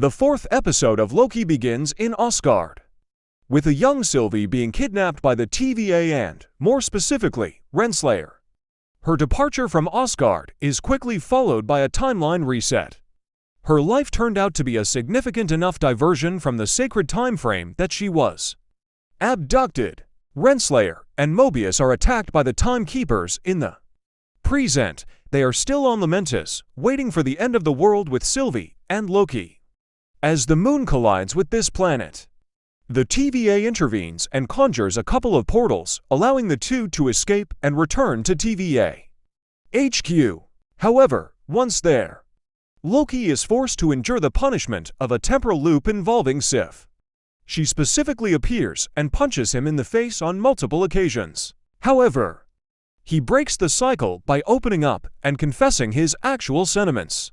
The fourth episode of Loki begins in Asgard, with a young Sylvie being kidnapped by the TVA and, more specifically, Renslayer. Her departure from Asgard is quickly followed by a timeline reset. Her life turned out to be a significant enough diversion from the sacred time frame that she was abducted. Renslayer and Mobius are attacked by the Timekeepers in the present. They are still on Lamentus, waiting for the end of the world with Sylvie and Loki. As the moon collides with this planet, the TVA intervenes and conjures a couple of portals, allowing the two to escape and return to TVA HQ. However, once there, Loki is forced to endure the punishment of a temporal loop involving Sif. She specifically appears and punches him in the face on multiple occasions. However, he breaks the cycle by opening up and confessing his actual sentiments.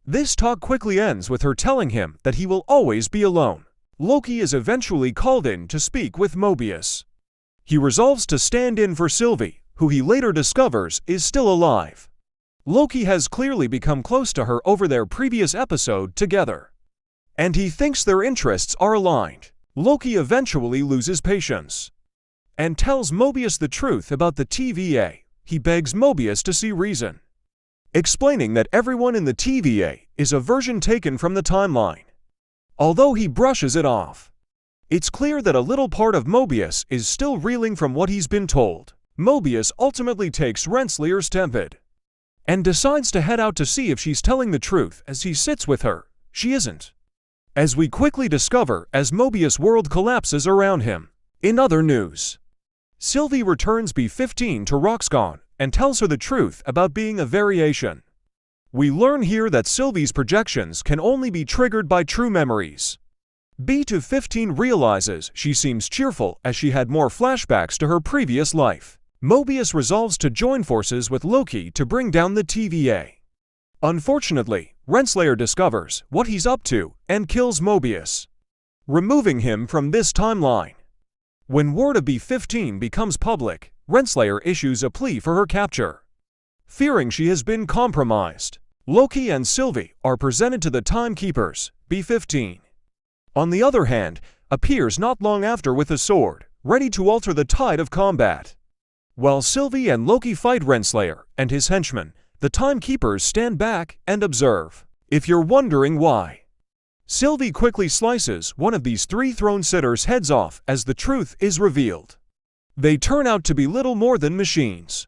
This talk quickly ends with her telling him that he will always be alone. Loki is eventually called in to speak with Mobius. He resolves to stand in for Sylvie, who he later discovers is still alive. Loki has clearly become close to her over their previous episode together, and he thinks their interests are aligned. Loki eventually loses patience and tells Mobius the truth about the TVA. He begs Mobius to see reason, explaining that everyone in the TVA is a version taken from the timeline. Although he brushes it off, it's clear that a little part of Mobius is still reeling from what he's been told. Mobius ultimately takes Renslayer's tempad and decides to head out to see if she's telling the truth. As he sits with her, she isn't, as we quickly discover as Mobius' world collapses around him. In other news, Sylvie returns B-15 to Roxxon and tells her the truth about being a variation. We learn here that Sylvie's projections can only be triggered by true memories. B-15 realizes she seems cheerful as she had more flashbacks to her previous life. Mobius resolves to join forces with Loki to bring down the TVA. Unfortunately, Renslayer discovers what he's up to and kills Mobius, removing him from this timeline. When word of B-15 becomes public, Renslayer issues a plea for her capture. Fearing she has been compromised, Loki and Sylvie are presented to the Timekeepers. B-15, on the other hand, appears not long after with a sword, ready to alter the tide of combat. While Sylvie and Loki fight Renslayer and his henchmen, the Timekeepers stand back and observe. If you're wondering why, Sylvie quickly slices one of these three throne-sitters' heads off as the truth is revealed. They turn out to be little more than machines,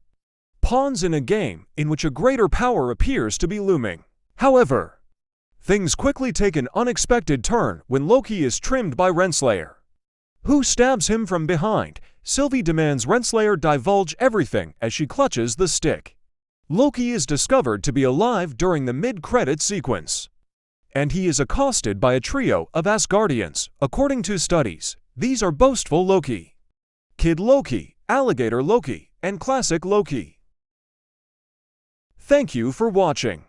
pawns in a game in which a greater power appears to be looming. However, things quickly take an unexpected turn when Loki is trimmed by Renslayer, who stabs him from behind. Sylvie demands Renslayer divulge everything as she clutches the stick. Loki is discovered to be alive during the mid-credit sequence, and he is accosted by a trio of Asgardians. According to studies, these are Boastful Loki, Kid Loki, Alligator Loki, and Classic Loki. Thank you for watching.